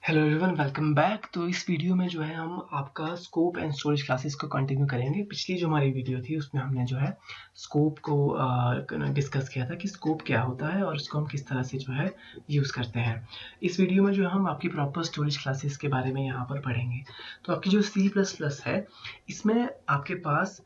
Hello everyone, welcome back. तो इस video में जो है हम आपका स्कोप एंड स्टोरेज क्लासेस को कंटिन्यू करेंगे। पिछली जो हमारी वीडियो थी उसमें हमने जो है स्कोप को डिस्कस किया था कि स्कोप क्या होता है और इसको हम किस तरह से जो है यूज़ करते हैं। इस वीडियो में जो हम आपकी प्रॉपर स्टोरेज क्लासेस के बारे में यहाँ पर पढ़ेंगे। तो आपकी जो C++ है, इसमें आपके पास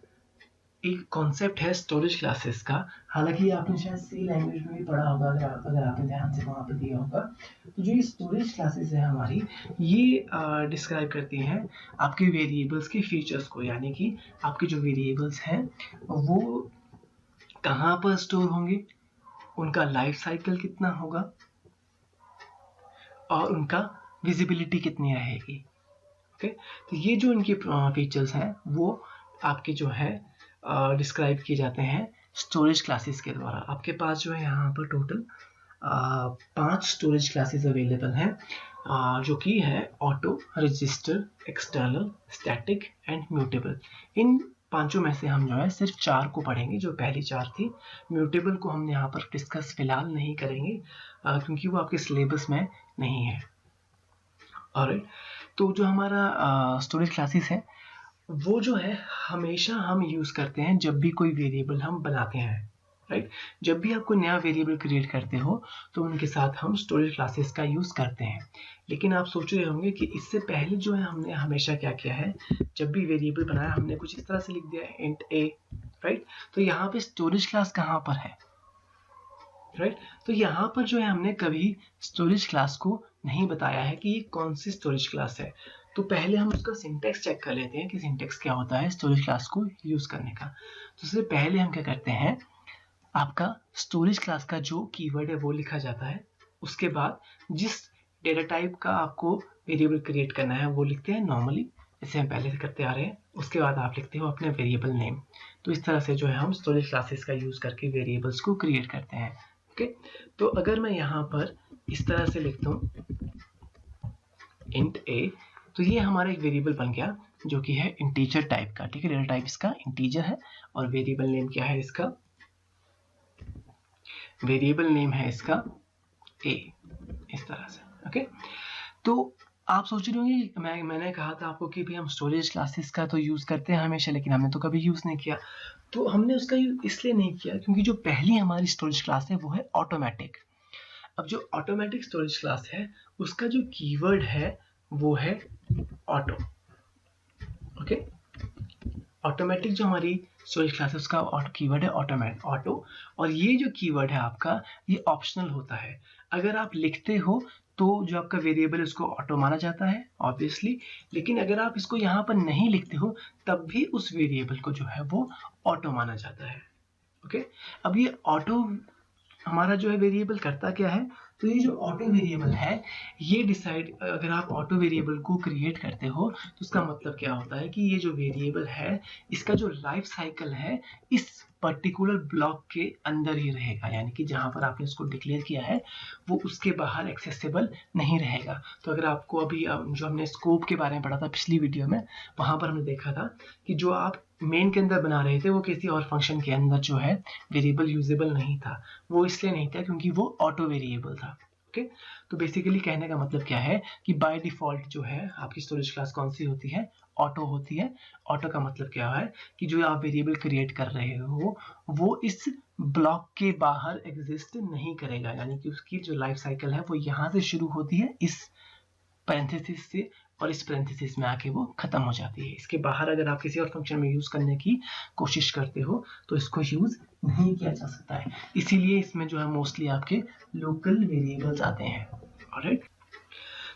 एक कॉन्सेप्ट है स्टोरेज क्लासेस का। हालांकि आपने शायद सी लैंग्वेज में भी पढ़ा होगा, अगर आपने ध्यान से वहाँ पे दिया होगा। तो जो ये स्टोरेज क्लासेस है हमारी, ये डिस्क्राइब करती हैं आपके वेरिएबल्स के फीचर्स को, यानी कि आपके जो वेरिएबल्स हैं वो कहाँ पर स्टोर होंगे, उनका लाइफ साइकिल कितना होगा और उनका विजिबिलिटी कितनी रहेगी। ओके, तो ये जो इनके फीचर्स हैं वो आपके जो है डिस्क्राइब किए जाते हैं स्टोरेज क्लासेस के द्वारा। आपके पास जो है यहाँ पर टोटल 5 स्टोरेज क्लासेस अवेलेबल हैं, जो कि है auto, register, external, static and mutable. इन पांचों में से हम जो है सिर्फ 4 को पढ़ेंगे, जो पहली 4 थी। म्यूटेबल को हम यहाँ पर डिस्कस फिलहाल नहीं करेंगे क्योंकि वो आपके सिलेबस में नहीं है। और तो जो हमारा स्टोरेज क्लासेस है वो जो है हमेशा हम यूज़ करते हैं जब भी कोई वेरिएबल हम बनाते हैं, राइट। जब भी आप कोई नया वेरिएबल क्रिएट करते हो तो उनके साथ हम स्टोरेज क्लासेस का यूज़ करते हैं। लेकिन आप सोच रहे होंगे कि इससे पहले जो है हमने हमेशा क्या किया है, जब भी वेरिएबल बनाया हमने कुछ इस तरह से लिख दिया है int a, राइट। तो यहाँ पे स्टोरेज क्लास कहाँ पर है, राइट। तो यहाँ पर जो है हमने कभी स्टोरेज क्लास को नहीं बताया है कि ये कौन सी स्टोरेज क्लास है। तो पहले हम उसका सिंटेक्स चेक कर लेते हैं कि सिंटेक्स क्या होता है स्टोरेज क्लास को यूज करने का। तो सबसे पहले हम क्या करते हैं, आपका स्टोरेज क्लास का जो कीवर्ड है वो लिखा जाता है। उसके बाद जिस डेटा टाइप का आपको वेरिएबल क्रिएट करना है वो लिखते हैं नॉर्मली, जैसे हम पहले से करते आ रहे हैं। उसके बाद आप लिखते हो अपने वेरिएबल नेम। तो इस तरह से जो है हम स्टोरेज क्लासेस का यूज करके वेरिएबल्स को क्रिएट करते हैं। ओके, तो अगर मैं यहाँ पर इस तरह से लिखता हूँ int a, तो ये हमारा एक वेरिएबल बन गया जो कि है इंटीजर टाइप का। ठीक है, डेटा टाइप इसका इंटीजर है और वेरिएबल नेम क्या है इसका, वेरिएबल नेम है इसका a, इस तरह से। ओके, तो आप सोच रहे होंगे मैंने कहा था आपको कि भाई हम स्टोरेज क्लासेस का तो यूज करते हैं हमेशा, लेकिन हमने तो कभी यूज नहीं किया। तो हमने उसका इसलिए नहीं किया क्योंकि जो पहली हमारी स्टोरेज क्लास है वो है ऑटोमेटिक। अब जो ऑटोमेटिक स्टोरेज क्लास है उसका जो कीवर्ड है वो है ऑटो। ओके, ऑटोमेटिक जो हमारी स्टोरेज क्लास है उसका कीवर्ड है ऑटो। और ये जो कीवर्ड है आपका ये ऑप्शनल होता है। अगर आप लिखते हो तो जो आपका वेरिएबल है उसको ऑटो माना जाता है ऑब्वियसली, लेकिन अगर आप इसको यहाँ पर नहीं लिखते हो तब भी उस वेरिएबल को जो है वो ऑटो माना जाता है। ओके, अब ये ऑटो हमारा जो है वेरिएबल करता क्या है, तो ये जो ऑटो वेरिएबल है ये डिसाइड, अगर आप ऑटो वेरिएबल को क्रिएट करते हो तो उसका मतलब क्या होता है कि ये जो वेरिएबल है इसका जो लाइफ साइकिल है इस पर्टिकुलर ब्लॉक के अंदर ही रहेगा, यानी कि जहां पर आपने इसको डिक्लेयर किया है वो उसके बाहर एक्सेसिबल नहीं रहेगा। तो अगर आपको अभी जो हमने स्कोप के बारे में पढ़ा था पिछली वीडियो में, वहां पर हमने देखा था कि जो आप मेन के अंदर बना रहे थे वो किसी और फंक्शन के अंदर जो है वेरिएबल यूजेबल नहीं था। वो इसलिए नहीं था क्योंकि वो ऑटो वेरिएबल था। ओके, तो बेसिकली कहने का मतलब क्या है कि बाय डिफॉल्ट जो है आपकी स्टोरेज क्लास कौन सी होती है, ऑटो होती है। ऑटो का मतलब क्या है कि जो आप वेरिएबल क्रिएट कर रहे हो वो इस ब्लॉक के बाहर एग्जिस्ट नहीं करेगा, यानी कि उसकी जो लाइफ साइकिल है वो यहाँ से शुरू होती है इस पैरेंथेसिस से और इस पैरेंथेसिस में आके वो खत्म हो जाती है। इसके बाहर अगर आप किसी और फंक्शन में यूज करने की कोशिश करते हो तो इसको यूज नहीं किया जा सकता है। इसीलिए इसमें जो है मोस्टली आपके लोकल वेरिएबल्स आते हैं। ऑलराइट,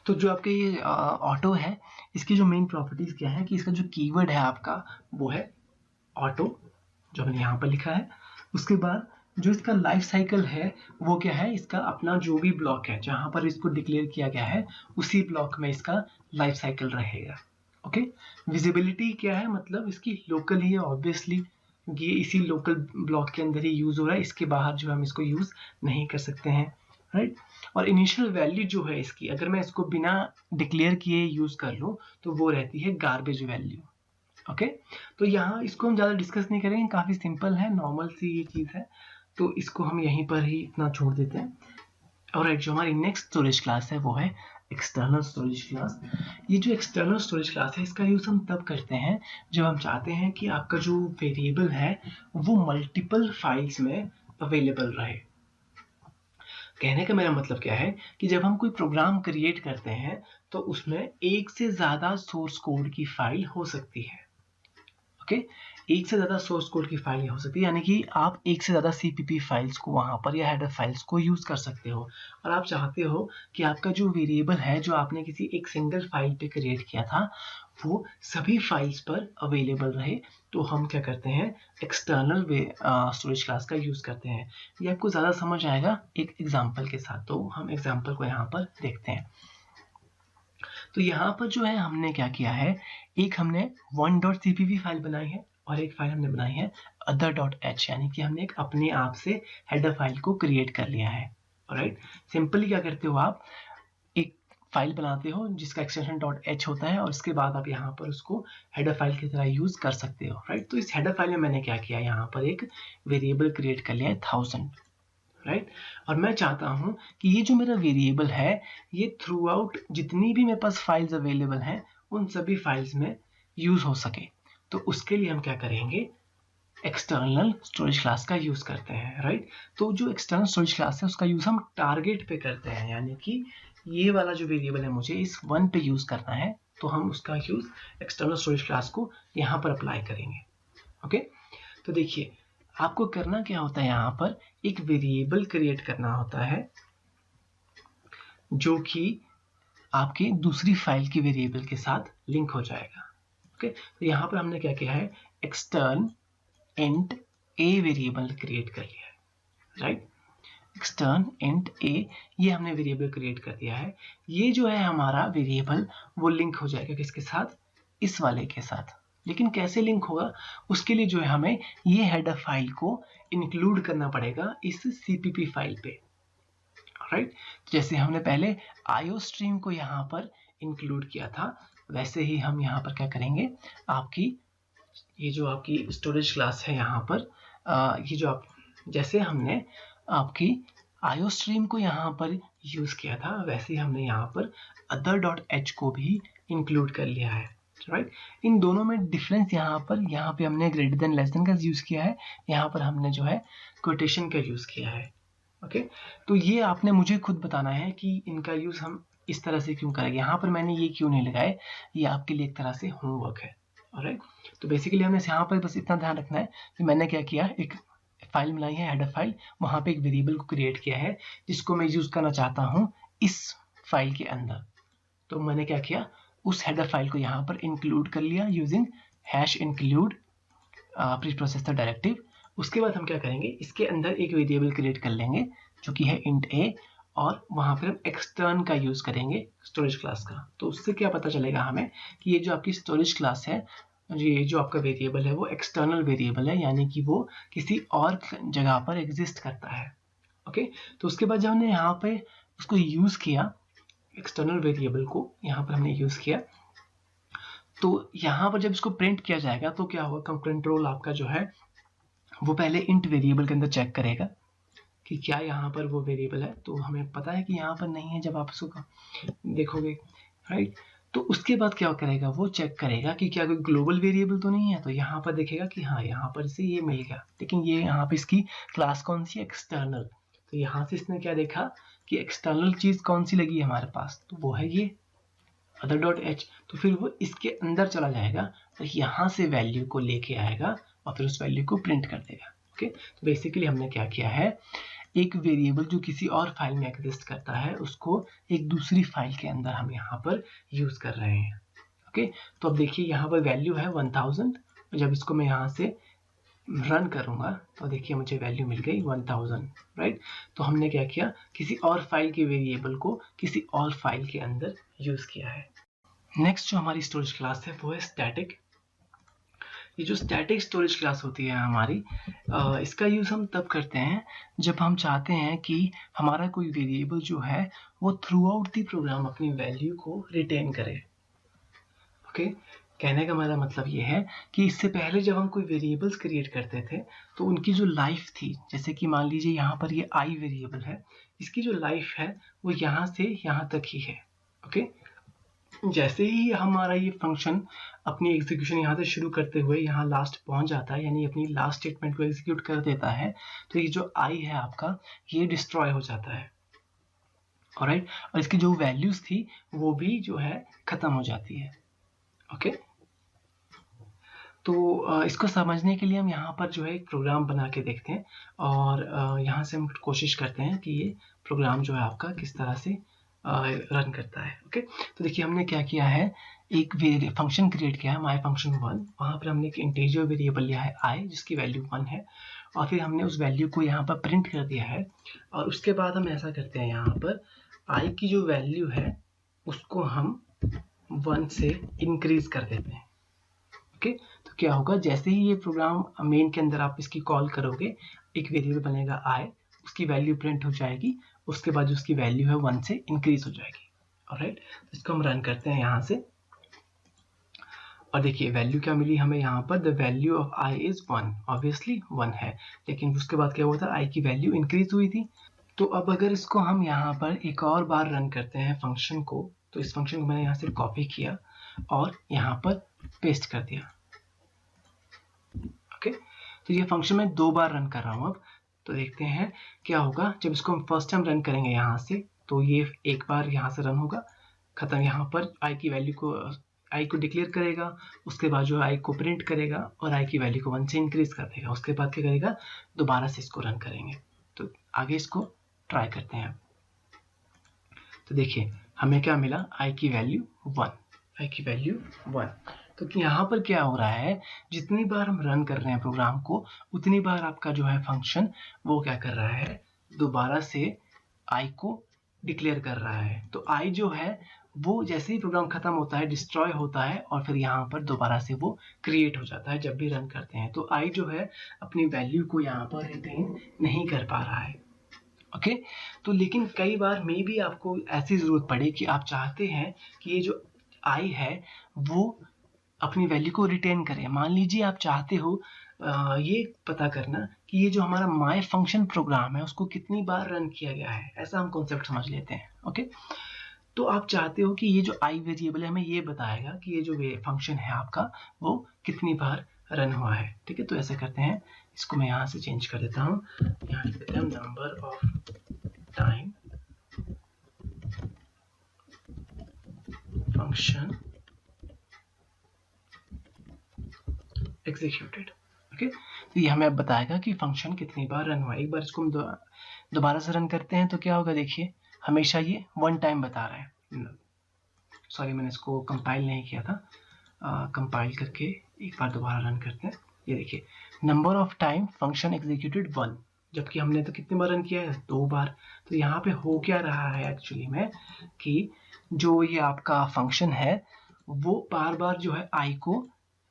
तो जो आपके ये ऑटो है इसकी जो मेन प्रॉपर्टीज क्या है कि इसका जो कीवर्ड है आपका वो है ऑटो, जो हमने यहाँ पर लिखा है। उसके बाद जो इसका लाइफ साइकिल है वो क्या है, इसका अपना जो भी ब्लॉक है जहां पर इसको डिक्लेयर किया गया है उसी ब्लॉक में इसका लाइफ साइकिल रहेगा। ओके, विजिबिलिटी क्या है, मतलब इसकी लोकल ही है ऑब्वियसली, ये इसी लोकल ब्लॉक के अंदर ही यूज हो रहा है, इसके बाहर जो हम इसको यूज नहीं कर सकते हैं, राइट। और इनिशियल वैल्यू जो है इसकी, अगर मैं इसको बिना डिक्लेयर किए यूज कर लूँ तो वो रहती है गार्बेज वैल्यू। ओके, तो यहाँ इसको हम ज़्यादा डिस्कस नहीं करेंगे, काफ़ी सिंपल है, नॉर्मल सी ये चीज़ है, तो इसको हम यहीं पर ही इतना छोड़ देते हैं। और जो हमारी नेक्स्ट स्टोरेज क्लास है वो है एक्सटर्नल स्टोरेज क्लास। ये जो एक्सटर्नल स्टोरेज क्लास है इसका यूज़ हम तब करते हैं जब हम चाहते हैं कि आपका जो वेरिएबल है वो मल्टीपल फाइल्स में अवेलेबल रहे। कहने का मेरा मतलब क्या है कि जब हम कोई प्रोग्राम क्रिएट करते हैं तो उसमें एक से ज़्यादा सोर्स कोड की फाइल हो सकती है। ओके, एक से ज़्यादा सोर्स कोड की फाइल हो सकती है, यानी कि आप एक से ज़्यादा सीपीपी फाइल्स को वहाँ पर या हेडर फाइल्स को यूज़ कर सकते हो। और आप चाहते हो कि आपका जो वेरिएबल है जो आपने किसी एक सिंगल फाइल पे क्रिएट किया था वो सभी फाइल्स पर अवेलेबल रहे, तो हम क्या करते हैं, एक्सटर्नल स्टोरेज क्लास का यूज़ करते हैं। ये आपको ज़्यादा समझ आएगा एक एग्जाम्पल के साथ, तो हम एग्जाम्पल को यहाँ पर देखते हैं। तो यहाँ पर जो है हमने क्या किया है, एक हमने one.cpp फाइल बनाई है और एक फाइल हमने बनाई है other.h, यानी कि हमने एक अपने आप से हेडर फाइल को क्रिएट कर लिया है। राइट, सिंपली क्या करते हो, आप एक फाइल बनाते हो जिसका एक्सटेंशन .h होता है और उसके बाद आप यहाँ पर उसको हेडर फाइल की तरह यूज कर सकते हो। राइट, तो इस हेडर फाइल में मैंने क्या किया, यहाँ पर एक वेरिएबल क्रिएट कर लिया है 1000। राइट, और मैं चाहता हूं कि ये जो मेरा वेरिएबल है ये थ्रू आउट जितनी भी मेरे पास फाइल्स अवेलेबल हैं उन सभी फाइल्स में यूज हो सके। तो उसके लिए हम क्या करेंगे, एक्सटर्नल स्टोरेज क्लास का यूज करते हैं। राइट, तो जो एक्सटर्नल स्टोरेज क्लास है उसका यूज हम टारगेट पे करते हैं, यानी कि ये वाला जो वेरिएबल है मुझे इस वन पे यूज करना है, तो हम उसका यूज एक्सटर्नल स्टोरेज क्लास को यहाँ पर अप्लाई करेंगे। ओके, तो देखिए आपको करना क्या होता है, यहाँ पर एक वेरिएबल क्रिएट करना होता है जो कि आपकी दूसरी फाइल की वेरिएबल के साथ लिंक हो जाएगा। ओके, तो यहाँ पर हमने क्या किया है, extern int a variable create कर लिया है। राइट, एक्सटर्न इंट ए, ये हमने वेरिएबल क्रिएट कर दिया है। ये जो है हमारा वेरिएबल वो लिंक हो जाएगा किसके साथ, इस वाले के साथ। लेकिन कैसे लिंक होगा, उसके लिए जो है हमें ये हेडर फाइल को इंक्लूड करना पड़ेगा इस सीपीपी फाइल पे। राइट, जैसे हमने पहले आईओ स्ट्रीम को यहाँ पर इंक्लूड किया था वैसे ही हम यहाँ पर क्या करेंगे, आपकी ये जो आपकी स्टोरेज क्लास है यहाँ पर ये जो आप जैसे हमने आपकी आईओ स्ट्रीम को यहाँ पर यूज किया था वैसे ही हमने यहाँ पर other.h को भी इंक्लूड कर लिया है। राइट, इन दोनों में डिफरेंस यहाँ पे हमने ग्रेटर देन लेस देन का यूज किया है, यहाँ पर हमने जो है कोटेशन का यूज किया है। ओके, तो ये आपने मुझे खुद बताना है कि इनका यूज हम इस तरह से क्यों करेंगे। यहाँ पर मैंने ये क्यों नहीं लगाए, ये आपके लिए एक तरह से होमवर्क है। ऑलराइट, तो बेसिकली हमें यहाँ पर बस इतना ध्यान रखना है कि मैंने क्या किया, एक फाइल बनाई है हेडर फाइल, वहाँ पे एक वेरिएबल को क्रिएट किया है जिसको मैं यूज करना चाहता हूँ इस फाइल के अंदर। तो मैंने क्या किया, उस हेडर फाइल को यहाँ पर इंक्लूड कर लिया यूजिंग #include प्रीप्रोसेसर डायरेक्टिव। उसके बाद हम क्या करेंगे, इसके अंदर एक वेरिएबल क्रिएट कर लेंगे जो कि है इंट ए, और वहाँ पर हम एक्सटर्न का यूज करेंगे स्टोरेज क्लास का। तो उससे क्या पता चलेगा हमें कि ये जो आपकी स्टोरेज क्लास है, ये जो आपका वेरिएबल है वो एक्सटर्नल वेरिएबल है, यानी कि वो किसी और जगह पर एग्जिस्ट करता है। ओके, तो उसके बाद जब हमने यहाँ पे उसको यूज किया, एक्सटर्नल वेरिएबल को यहाँ पर हमने यूज किया, तो यहाँ पर जब इसको प्रिंट किया जाएगा तो क्या होगा, कंट्रोल आपका जो है वो पहले इंट वेरिएबल के अंदर चेक करेगा कि क्या यहाँ पर वो वेरिएबल है, तो हमें पता है कि यहाँ पर नहीं है जब आप इसको देखोगे। राइट, तो उसके बाद क्या करेगा, वो चेक करेगा कि क्या कोई ग्लोबल वेरिएबल तो नहीं है, तो यहाँ पर देखेगा कि हाँ यहाँ पर इसे ये मिल गया, लेकिन ये यहाँ पर इसकी क्लास कौन सी है, एक्सटर्नल। तो यहाँ से इसने क्या देखा कि एक्सटर्नल चीज कौन सी लगी है हमारे पास, तो वो है ये other.h। तो फिर वो इसके अंदर चला जाएगा और यहाँ से वैल्यू को लेके आएगा और फिर उस वैल्यू को प्रिंट कर देगा। ओके, तो बेसिकली हमने क्या किया है, एक वेरिएबल जो किसी और फाइल में एग्जिस्ट करता है उसको एक दूसरी फाइल के अंदर हम यहाँ पर यूज कर रहे हैं। ओके, तो अब देखिए यहाँ पर वैल्यू है 1000, और जब इसको मैं यहाँ से रन करूंगा तो देखिए मुझे वैल्यू मिल गई 1000। राइट, तो हमने क्या किया, किसी और फाइल के वेरिएबल को किसी और फाइल के अंदर यूज किया है। नेक्स्ट जो हमारी स्टोरेज क्लास है वो है स्टैटिक। ये जो स्टैटिक स्टोरेज क्लास होती है हमारी, इसका यूज हम तब करते हैं जब हम चाहते हैं कि हमारा कोई वेरिएबल जो है वो थ्रू आउट द प्रोग्राम अपनी वैल्यू को रिटेन करे। ओके, कहने का मेरा मतलब ये है कि इससे पहले जब हम कोई वेरिएबल्स क्रिएट करते थे तो उनकी जो लाइफ थी, जैसे कि मान लीजिए यहाँ पर ये आई वेरिएबल है, इसकी जो लाइफ है वो यहाँ से यहाँ तक ही है। ओके। जैसे ही हमारा ये फंक्शन अपनी एग्जीक्यूशन यहाँ से शुरू करते हुए यहाँ लास्ट पहुंच जाता है, यानी अपनी लास्ट स्टेटमेंट को एग्जीक्यूट कर देता है, तो ये जो आई है आपका ये डिस्ट्रॉय हो जाता है। ऑलराइट, और इसकी जो वैल्यूज थी वो भी जो है खत्म हो जाती है। ओके, तो इसको समझने के लिए हम यहाँ पर जो है एक प्रोग्राम बना के देखते हैं, और यहाँ से हम कोशिश करते हैं कि ये प्रोग्राम जो है आपका किस तरह से रन करता है। ओके, तो देखिए हमने क्या किया है, एक फंक्शन क्रिएट किया है माई फंक्शन 1। वहाँ पर हमने एक इंटीजर वेरिएबल लिया है आई जिसकी वैल्यू 1 है, और फिर हमने उस वैल्यू को यहाँ पर प्रिंट कर दिया है। और उसके बाद हम ऐसा करते हैं, यहाँ पर आई की जो वैल्यू है उसको हम 1 से इंक्रीज कर देते हैं। ओके, तो क्या होगा, जैसे ही ये प्रोग्राम मेन के अंदर आप इसकी कॉल करोगे, एक वेरिएबल बनेगा आई, उसकी वैल्यू प्रिंट हो जाएगी, उसके बाद उसकी वैल्यू है 1 से इंक्रीज हो जाएगी। ऑलराइट, तो इसको हम रन करते हैं यहाँ से, और देखिए वैल्यू क्या मिली हमें यहाँ पर, the value of I is 1, obviously 1 है, लेकिन उसके बाद क्या हुआ था, आई की वैल्यू इंक्रीज हुई थी। तो अब अगर इसको हम यहाँ पर एक और बार रन करते हैं फंक्शन को, तो इस फंक्शन को मैंने यहाँ से कॉपी किया और यहाँ पर पेस्ट कर दिया। ओके, तो ये फंक्शन मैं 2 बार रन कर रहा हूँ अब, तो देखते हैं क्या होगा। जब इसको हम फर्स्ट टाइम रन करेंगे यहाँ से, तो ये एक बार यहाँ से रन होगा, खत्म, यहाँ पर आई की वैल्यू को आई को डिक्लेयर करेगा, उसके बाद जो आई को प्रिंट करेगा और आई की वैल्यू को 1 से इंक्रीज कर देगा। उसके बाद क्या करेगा, दोबारा से इसको रन करेंगे। तो आगे इसको ट्राई करते हैं। तो देखिए हमें क्या मिला, आई की वैल्यू 1, आई की वैल्यू 1। तो यहाँ पर क्या हो रहा है, जितनी बार हम रन कर रहे हैं प्रोग्राम को, उतनी बार आपका जो है फंक्शन वो क्या कर रहा है, दोबारा से आई को डिक्लेयर कर रहा है। तो आई जो है वो जैसे ही प्रोग्राम खत्म होता है डिस्ट्रॉय होता है, और फिर यहाँ पर दोबारा से वो क्रिएट हो जाता है जब भी रन करते हैं। तो आई जो है अपनी वैल्यू को यहाँ पर रिटेन नहीं कर पा रहा है। ओके, तो लेकिन कई बार मे भी आपको ऐसी जरूरत पड़े कि आप चाहते हैं कि ये जो आई है वो अपनी वैल्यू को रिटेन करें। मान लीजिए आप चाहते हो ये पता करना कि ये जो हमारा माय फंक्शन प्रोग्राम है उसको कितनी बार रन किया गया है, ऐसा हम कॉन्सेप्ट समझ लेते हैं। ओके, तो आप चाहते हो कि ये जो आई वेरिएबल है हमें ये बताएगा कि ये जो फंक्शन है आपका वो कितनी बार रन हुआ है। ठीक है, तो ऐसे करते हैं, इसको मैं यहाँ से चेंज कर देता हूँ, यहाँ लिख देते हैं number of time function executed. Okay, तो ये हमें अब बताएगा कि फंक्शन कितनी बार रन हुआ है। एक बार इसको हम दोबारा से रन करते हैं तो क्या होगा, देखिए हमेशा ये 1 टाइम बता रहा है। सॉरी, मैंने इसको कंपाइल नहीं किया था, कंपाइल करके एक बार दोबारा रन करते हैं। ये देखिए number of time function executed 1, जबकि हमने तो कितनी बार रन किया है, 2 बार। तो यहाँ पे हो क्या रहा है एक्चुअली में कि जो ये आपका फंक्शन है वो बार बार जो है आई को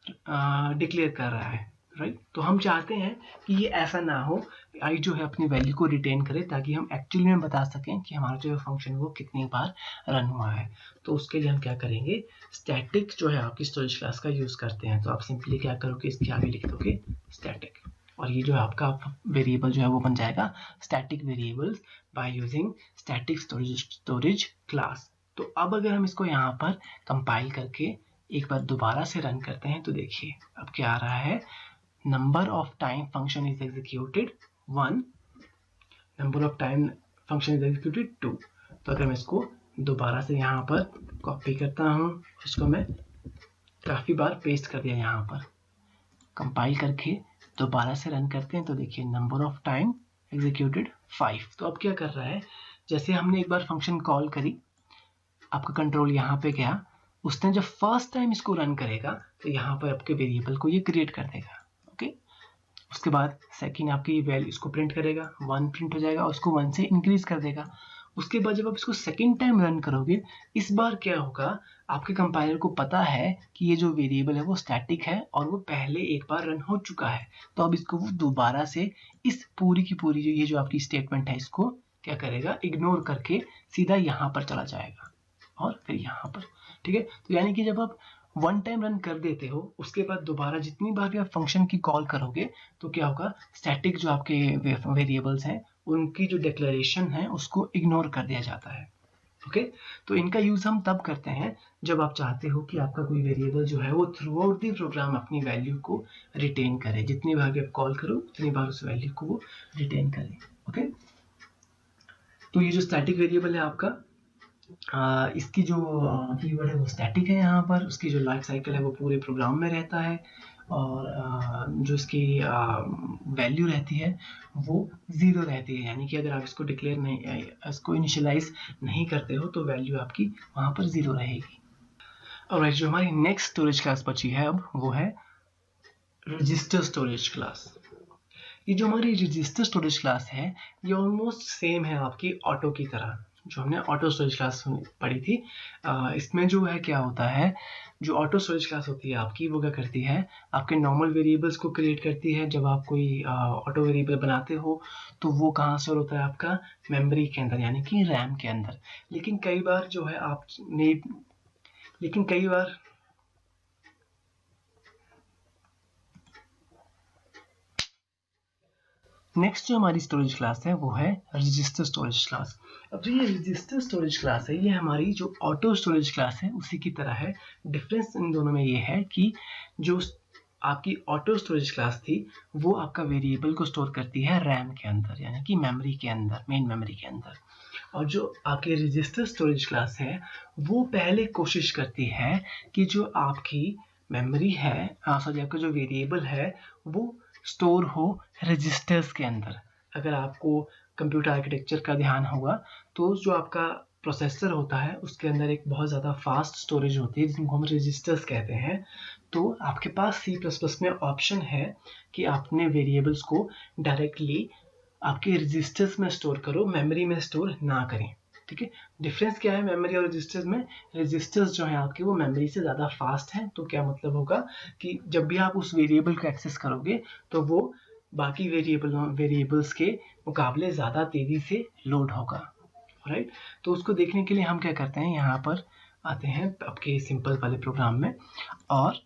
डिक्लेयर कर रहा है। राइट, तो हम चाहते हैं कि ये ऐसा ना हो, आई जो है अपनी वैल्यू को रिटेन करे, ताकि हम एक्चुअली में बता सकें कि हमारा जो फंक्शन वो कितनी बार रन हुआ है। तो उसके लिए हम क्या करेंगे, स्टैटिक जो है आपकी स्टोरेज क्लास का यूज करते हैं। तो आप सिंपली क्या करोगे, इसके आगे लिख दोगे स्टैटिक, और ये जो है आपका वेरिएबल जो है वो बन जाएगा static variables by using static storage class. तो अब अगर हम इसको यहाँ पर कंपाइल करके एक बार दोबारा से रन करते हैं, तो देखिए अब क्या आ रहा है, number of time function is executed 1, number of time function is executed 2। तो अगर मैं इसको दोबारा से यहाँ पर कॉपी करता हूँ, इसको मैं काफ़ी बार पेस्ट कर दिया, यहाँ पर कंपाइल करके दोबारा से रन करते हैं, तो देखिए नंबर ऑफ टाइम एग्जीक्यूटेड 5। तो अब क्या कर रहा है, जैसे हमने एक बार फंक्शन कॉल करी, आपका कंट्रोल यहाँ पे गया, उसने जब फर्स्ट टाइम इसको रन करेगा तो यहाँ पर आपके वेरिएबल को ये क्रिएट कर देगा। ओके, उसके बाद सेकंड आपकी वैल्यू इसको प्रिंट करेगा, 1 प्रिंट हो जाएगा, उसको 1 से इंक्रीज कर देगा। उसके बाद जब आप इसको सेकंड टाइम रन करोगे, इस बार क्या होगा, आपके कंपाइलर को पता है कि ये जो वेरिएबल है वो स्टैटिक है और वो पहले एक बार रन हो चुका है। तो अब इसको वो दोबारा से इस पूरी की पूरी जो ये जो आपकी स्टेटमेंट है इसको क्या करेगा, इग्नोर करके सीधा यहाँ पर चला जाएगा और फिर यहाँ पर। ठीक है, तो यानी कि जब आप 1 टाइम रन कर देते हो, उसके बाद दोबारा जितनी बार भी आप फंक्शन की कॉल करोगे तो क्या होगा, स्टैटिक जो आपके वेरिएबल्स हैं उनकी जो डिक्लेरेशन है उसको इग्नोर कर दिया जाता है। ओके तो इनका यूज हम तब करते हैं जब आप चाहते हो कि आपका कोई वेरिएबल जो है वो थ्रू आउट द प्रोग्राम अपनी वैल्यू को रिटेन करे, जितनी बार भी आप कॉल करो उतनी बार उस वैल्यू को वो रिटेन करे। ओके तो ये जो स्टैटिक वेरिएबल है आपका, इसकी जो कीवर्ड है वो स्टैटिक है यहाँ पर, उसकी जो लाइफ साइकिल है वो पूरे प्रोग्राम में रहता है, और जो इसकी वैल्यू रहती है वो 0 रहती है, यानी कि अगर आप इसको डिक्लेयर नहीं, इसको इनिशियलाइज नहीं करते हो तो वैल्यू आपकी वहाँ पर 0 रहेगी। और जो हमारी नेक्स्ट स्टोरेज क्लास बची है अब वो है रजिस्टर स्टोरेज क्लास। ये जो हमारी रजिस्टर स्टोरेज क्लास है ये ऑलमोस्ट सेम है आपकी ऑटो की तरह, जो हमने ऑटो स्टोरेज क्लास पढ़ी थी। इसमें जो है क्या होता है, जो ऑटो स्टोरेज क्लास होती है आपकी वो क्या करती है, आपके नॉर्मल वेरिएबल्स को क्रिएट करती है। जब आप कोई ऑटो वेरिएबल बनाते हो तो वो कहाँ स्टोर होता है आपका मेमोरी के अंदर, यानी कि रैम के अंदर। लेकिन कई बार जो है आपने लेकिन कई बार नेक्स्ट जो हमारी स्टोरेज क्लास है वो है रजिस्टर स्टोरेज क्लास। अब जो ये रजिस्टर स्टोरेज क्लास है ये हमारी जो ऑटो स्टोरेज क्लास है उसी की तरह है। डिफरेंस इन दोनों में ये है कि जो आपकी ऑटो स्टोरेज क्लास थी वो आपका वेरिएबल को स्टोर करती है रैम के अंदर, यानी कि मेमोरी के अंदर, मेन मेमोरी के अंदर। और जो आपकी रजिस्टर स्टोरेज क्लास है वो पहले कोशिश करती है कि जो आपकी मेमोरी है, सॉरी आपका जो वेरिएबल है वो स्टोर हो रजिस्टर्स के अंदर। अगर आपको कंप्यूटर आर्किटेक्चर का ध्यान होगा तो जो आपका प्रोसेसर होता है उसके अंदर एक बहुत ज़्यादा फास्ट स्टोरेज होती है जिनको हम रजिस्टर्स कहते हैं। तो आपके पास C++ में ऑप्शन है कि आपने वेरिएबल्स को डायरेक्टली आपके रजिस्टर्स में स्टोर करो, मेमोरी में स्टोर ना करें। ठीक है, डिफरेंस क्या है मेमोरी और रजिस्टर्स में? रजिस्टर्स जो है आपके वो मेमोरी से ज़्यादा फास्ट हैं। तो क्या मतलब होगा कि जब भी आप उस वेरिएबल को एक्सेस करोगे तो वो बाकी वेरिएबल्स के मुकाबले ज़्यादा तेज़ी से लोड होगा। राइट, तो उसको देखने के लिए हम क्या करते हैं, यहाँ पर आते हैं आपके सिंपल वाले प्रोग्राम में, और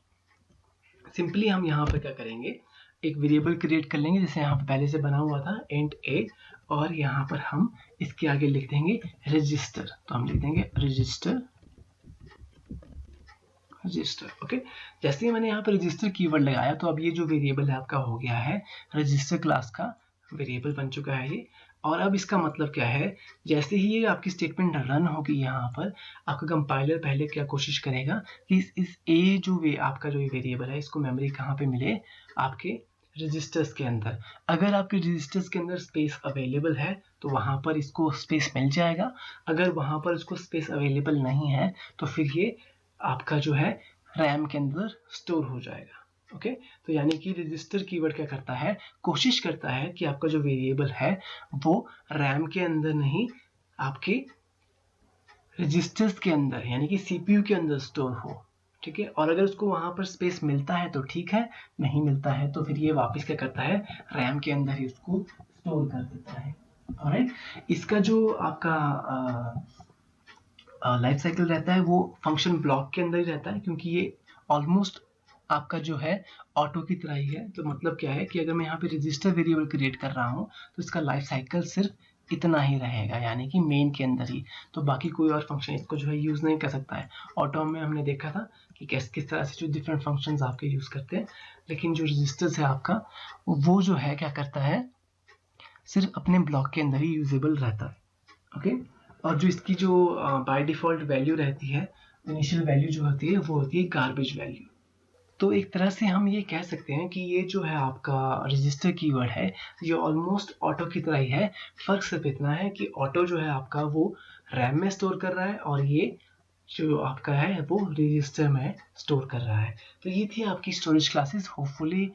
सिंपली हम यहाँ पर क्या करेंगे, एक वेरिएबल क्रिएट कर लेंगे जैसे यहाँ पर पहले से बना हुआ था इंट a, और यहाँ पर हम इसके आगे लिख देंगे रजिस्टर। तो हम लिख देंगे रजिस्टर। ओके, जैसे ही मैंने यहाँ पर रजिस्टर कीवर्ड लगाया तो अब ये जो वेरिएबल है आपका हो गया है रजिस्टर क्लास का वेरिएबल बन चुका है ये। और अब इसका मतलब क्या है, जैसे ही ये आपकी स्टेटमेंट रन होगी यहाँ पर आपका कंपाइलर पहले क्या कोशिश करेगा कि इस ए जो आपका जो वेरिएबल है इसको मेमोरी कहाँ पे मिले, आपके रजिस्टर्स के अंदर। अगर आपके रजिस्टर्स के अंदर स्पेस अवेलेबल है तो वहाँ पर इसको स्पेस मिल जाएगा, अगर वहाँ पर इसको स्पेस अवेलेबल नहीं है तो फिर ये आपका जो है रैम के अंदर स्टोर हो जाएगा। ओके, तो यानी कि रजिस्टर कीवर्ड क्या करता है, कोशिश करता है कि आपका जो वेरिएबल है वो रैम के अंदर नहीं आपके रजिस्टर्स के अंदर यानी कि सीपीयू के अंदर स्टोर हो। ठीक है, और अगर उसको वहां पर स्पेस मिलता है तो ठीक है, नहीं मिलता है तो फिर ये वापस क्या करता है, रैम के अंदर ही उसको स्टोर कर देता है। ऑलराइट, इसका जो आपका लाइफ साइकिल रहता है वो फंक्शन ब्लॉक के अंदर ही रहता है, क्योंकि ये ऑलमोस्ट आपका जो है ऑटो की तरह ही है। तो मतलब क्या है कि अगर मैं यहाँ पे रजिस्टर वेरिएबल क्रिएट कर रहा हूँ तो इसका लाइफ साइकिल सिर्फ इतना ही रहेगा, यानी कि मेन के अंदर ही, तो बाकी कोई और फंक्शन इसको जो है यूज़ नहीं कर सकता है। ऑटो में हमने देखा था कि किस तरह से जो डिफरेंट फंक्शंस आपके यूज़ करते हैं, लेकिन जो रजिस्टर्स है आपका वो जो है क्या करता है, सिर्फ अपने ब्लॉक के अंदर ही यूजेबल रहता है। ओके, और जो इसकी जो बाय डिफॉल्ट वैल्यू रहती है, इनिशियल वैल्यू जो होती है वो होती है गार्बेज वैल्यू। तो एक तरह से हम ये कह सकते हैं कि ये जो है आपका रजिस्टर कीवर्ड है ये ऑलमोस्ट ऑटो की तरह ही है। फर्क सिर्फ इतना है कि ऑटो जो है आपका वो रैम में स्टोर कर रहा है और ये जो आपका है वो रजिस्टर में स्टोर कर रहा है। तो ये थी आपकी स्टोरेज क्लासेस। होपफुली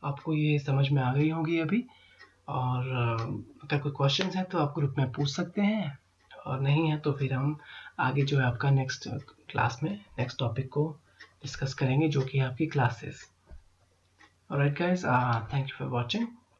आपको ये समझ में आ गई होंगी अभी, और अगर कोई क्वेश्चंस हैं तो आप ग्रुप में पूछ सकते हैं, और नहीं है तो फिर हम आगे जो है आपका नेक्स्ट क्लास में नेक्स्ट टॉपिक को डिस्कस करेंगे जो कि आपकी classes. Alright guys, thank you for watching.